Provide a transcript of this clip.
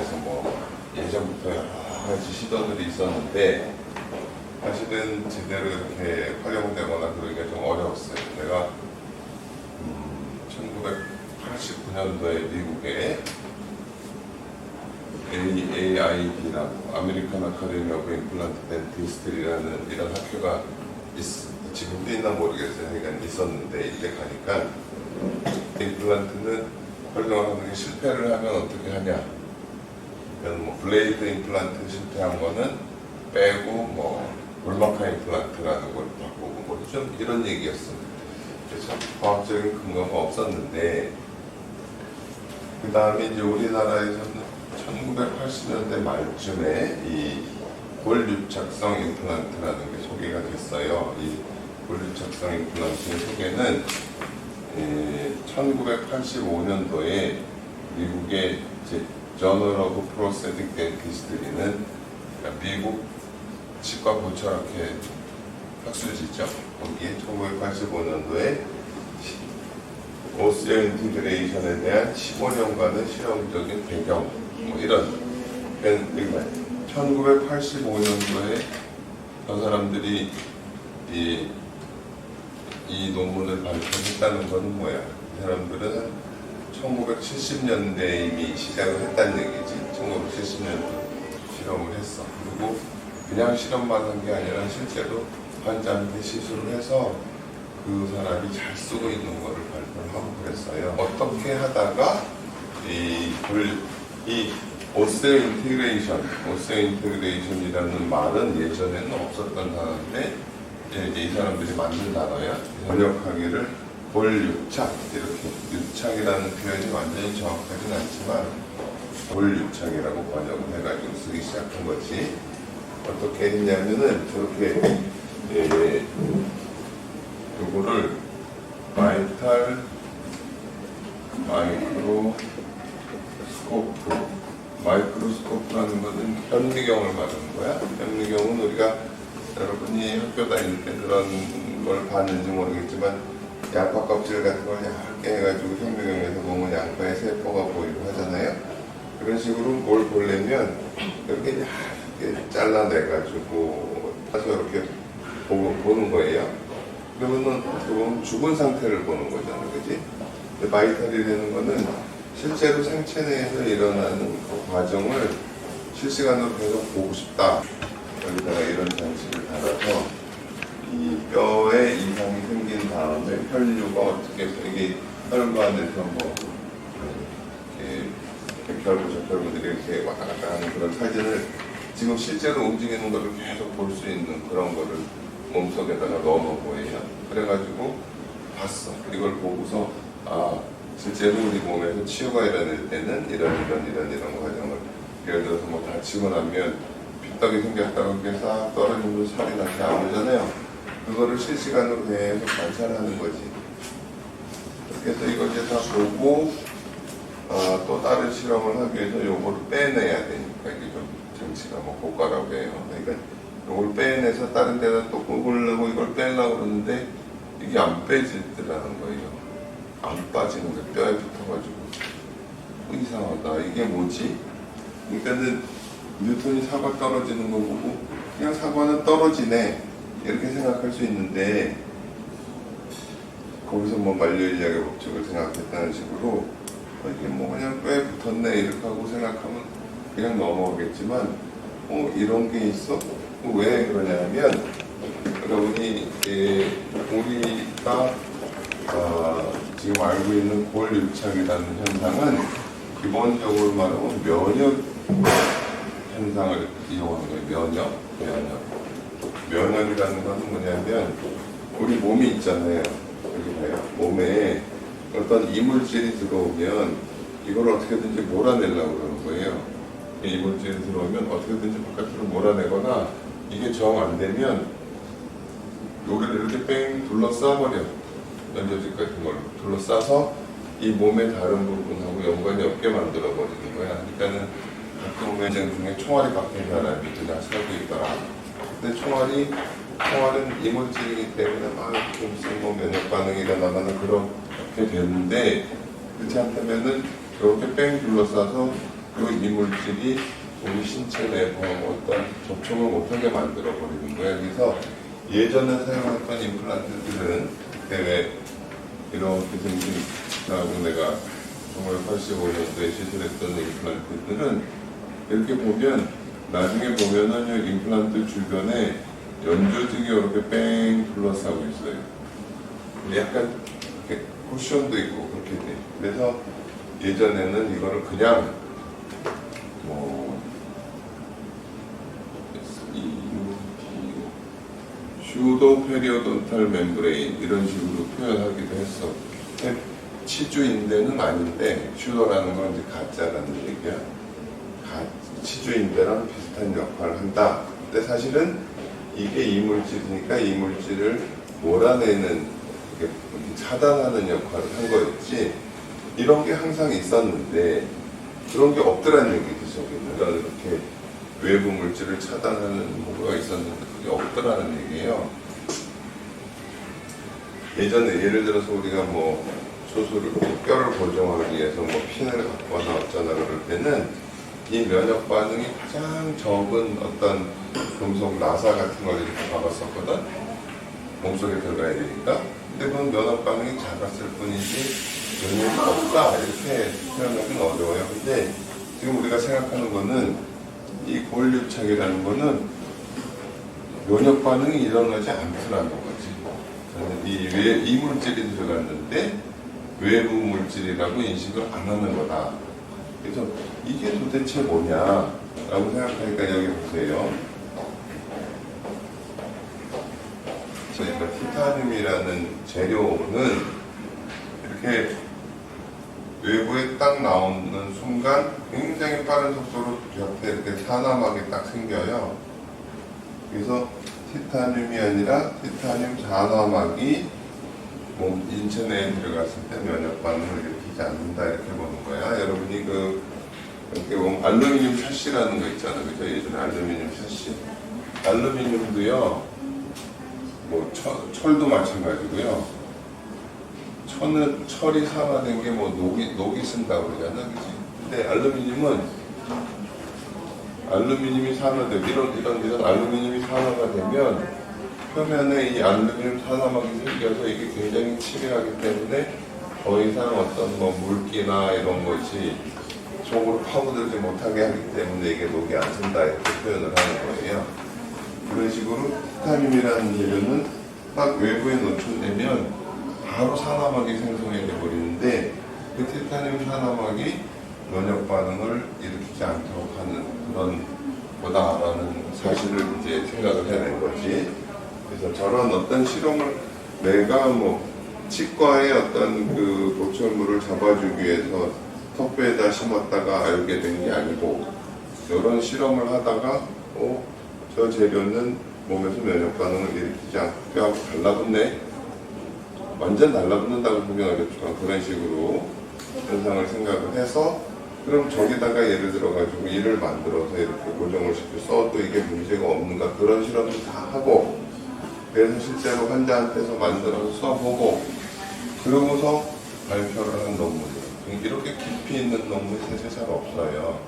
그래서 뭐 예전부터 여러 가지 시도들이 있었는데 사실은 제대로 이렇게 활용되거나 그러기가 좀 어려웠어요. 내가 1989년도에 미국에 AAID라고 아메리칸 아카데미 오브 임플란트 덴티스트리라는 이런 학교가 지금도 있나 모르겠어요. 그러니까 있었는데 이때 가니까 임플란트는 활용하는 게 실패를 하면 어떻게 하냐. 그러니까 뭐 블레이드 임플란트 실패한 거는 빼고 뭐 볼마카 임플란트라는 걸 바꾸고 뭐 좀 이런 얘기였어요. 참 과학적인 근거가 없었는데 그 다음에 이제 우리나라에서는 1980년대 말쯤에 이 골유착성 임플란트라는 게 소개가 됐어요. 이 골유착성 임플란트의 소개는 1985년도에 미국의 저널 오브 프로세틱 덴티스트리는 미국 치과 보철학회 학술지죠. 거기에 1985년도에 오스티오 인티그레이션에 대한 15년간의 실험적인 배경 뭐 이런 1985년도에 저 사람들이 이 논문을 발표했다는 것은 뭐야? 이 사람들은 1970년대에 이미 시작을 했다는 얘기지. 1970년도 실험을 했어. 그리고 그냥 실험만 한 게 아니라 실제로 환자한테 시술을 해서 그 사람이 잘 쓰고 있는 거를 발표를 하고 그랬어요. 어떻게 하다가 이 오스테오 인티그레이션이라는 말은 예전에는 없었던 단어인데 이제 이 사람들이 만든 단어야. 번역하기를 볼유착 이렇게 유착이라는 표현이 완전히 정확하진 않지만 볼유착이라고 번역을 해가지고 쓰기 시작한 거지. 어떻게 했냐면은 저렇게 요거를 마이크로스코프라는 것은 현미경을 말하는 거야. 현미경은 우리가 여러분이 학교 다닐 때 그런 걸 봤는지 모르겠지만 양파 껍질 같은 걸 얇게 해가지고 현미경에서 보면 양파의 세포가 보이고 하잖아요. 그런 식으로 뭘 보려면 이렇게 얇게 잘라내가지고 해서 이렇게 보는 거예요. 그러면은 조금 죽은 상태를 보는 거잖아, 그지? 바이탈이 되는 거는 실제로 생체 내에서 일어나는 그 과정을 실시간으로 계속 보고 싶다. 여기다가 이런 장치를 달아서 이 뼈에 이상이 생긴 다음에 혈류가 어떻게 이게 혈관 안에서 뭐 백혈구, 적혈구들이 이렇게 왔다 갔다 하는 그런 사진을 지금 실제로 움직이는 거를 계속 볼 수 있는 그런 거를 몸속에다가 넣어놓은 거예요. 그래가지고 봤어. 이걸 보고서 실제로 우리 몸에서 치유가 일어날 때는 이런 과정을 예를 들어서 뭐 다치고 나면 핏떡이 생겼다고 이렇게 싹 떨어지면서 살이 다시 안 오잖아요. 그거를 실시간으로 계속 관찰하는 거지. 그래서 이걸 이제 다 보고 또 다른 실험을 하기 위해서 요거를 빼내야 되니까 이게 좀 장치가 뭐 고가라고 해요. 그러니까 요걸 빼내서 다른 데다 또 꼽으려고 이걸 빼려고 그러는데 이게 안 빼지더라는 거예요. 안 빠지는 거예요. 뼈에 붙어가지고 이상하다. 이게 뭐지? 그러니까는 뉴턴이 사과 떨어지는 거 보고 그냥 사과는 떨어지네 이렇게 생각할 수 있는데 거기서 뭐 만료인력의 법칙을 생각했다는 식으로 이게 뭐 그냥 뼈에 붙었네 이렇게 하고 생각하면 그냥 넘어가겠지만 이런 게 있어? 왜 그러냐면 여러분이 우리가 지금 알고 있는 골유착이라는 현상은 기본적으로 말하면 면역 현상을 이용하는 거예요. 면역이라는 것은 뭐냐면 우리 몸이 있잖아요. 여기 봐요. 몸에 어떤 이물질이 들어오면 이걸 어떻게든지 몰아내려고 그러는 거예요. 이 이물질이 들어오면 어떻게든지 바깥으로 몰아내거나 이게 정 안 되면 여기를 이렇게 뺑 둘러싸버려. 연료질 같은 걸로 둘러싸서 이 몸의 다른 부분하고 연관이 없게 만들어버리는 거야. 그러니까는 가끔 외장 중에 총알이 박힌 사람이 그냥 살고 있더라. 근데 총알은 이물질이기 때문에 막 이렇게 무슨 뭐 면역 반응이 일어나거나 그렇게 되는데 그렇지 않다면은 이렇게 뺑 둘러싸서 그 해가지고 이물질이 우리 신체 내부하고 어떤 접촉을 못하게 만들어 버리는 거예요. 그래서 예전에 사용했던 임플란트들은 그때 왜 이렇게 생긴다고 내가 1985년도에 시술했던 임플란트들은 이렇게 보면 나중에 보면은 이 임플란트 주변에 연조직이 이렇게 뺑 둘러싸고 있어요. 약간 이렇게 쿠션도 있고 그렇게 돼. 그래서 예전에는 이거를 그냥 뭐 슈도 페리오돈탈 멤브레인 이런 식으로 표현하기도 했어. 치주인대는 아닌데 슈도라는 건 이제 가짜라는 얘기야. 치주인대랑 비슷한 역할을 한다. 근데 사실은 이게 이물질이니까 이물질을 몰아내는 이렇게 차단하는 역할을 한 거였지. 이런 게 항상 있었는데 그런 게 없더라는 얘기죠. 저기는 이렇게 외부 물질을 차단하는 뭐가 있었는데 그게 없더라는 얘기예요. 예전에 예를 들어서 우리가 뭐 수술을 뼈를 고정하기 위해서 뭐 핀을 갖거나 어쩌나 그럴 때는 이 면역 반응이 가장 적은 어떤 금속 나사 같은 걸 이렇게 박았었거든. 몸속에 들어가야 되니까. 근데 그건 면역 반응이 작았을 뿐이지 면역이 없다 이렇게 표현하기는 어려워요. 근데 지금 우리가 생각하는 거는 이 골유착이라는 거는 면역 반응이 일어나지 않더라는 거지. 이 물질이 들어갔는데 외부 물질이라고 인식을 안 하는 거다. 그래서 이게 도대체 뭐냐라고 생각하니까 여기 보세요. 저희가 티타늄이라는 재료는 이렇게 외부에 딱 나오는 순간 굉장히 빠른 속도로 옆에 이렇게 산화막이 딱 생겨요. 그래서 티타늄이 아니라 티타늄 산화막이 몸 인체 내에 들어갔을 때 면역 반응을 일으키지 않는다 이렇게 보는 거야. 여러분이 이렇게 보면 알루미늄 샤시라는 거 있잖아, 그죠? 예전에 알루미늄 샤시. 알루미늄도요, 뭐 철도 마찬가지고요. 철이 산화된 게 뭐 녹이 쓴다고 그러잖아, 그지? 근데 알루미늄이 산화되고 이런 알루미늄이 산화가 되면 표면에 이 알루미늄 산화막이 생겨서 이게 굉장히 치밀하기 때문에 더 이상 어떤 뭐 물기나 이런 것이 속으로 파고들지 못하게 하기 때문에 이게 녹이 안 쓴다 이렇게 표현을 하는 거예요. 그런 식으로 티타늄이라는 재료는 딱 외부에 노출되면 바로 산화막이 생성이 되어버리는데 그 티타늄 산화막이 면역 반응을 일으키지 않도록 하는 그런 거다라는 사실을 이제 생각을 해낸 거지. 그래서 저런 어떤 실험을 내가 뭐 치과의 어떤 그 보철물을 잡아주기 위해서 턱뼈에다 심었다가 알게 된 게 아니고 이런 실험을 하다가 저 재료는 몸에서 면역 반응을 일으키지 않고 뼈하고 달라붙네. 완전 달라붙는다고 보면 어렵지만 그런 식으로 현상을 생각을 해서 그럼 저기다가 예를 들어가지고 이를 만들어서 이렇게 고정을 시켜 써도 이게 문제가 없는가 그런 실험을 다 하고 그래서 실제로 환자한테서 만들어서 써보고 그러고서 발표를 한 논문이에요. 이렇게 깊이 있는 논문이 사실 잘 없어요.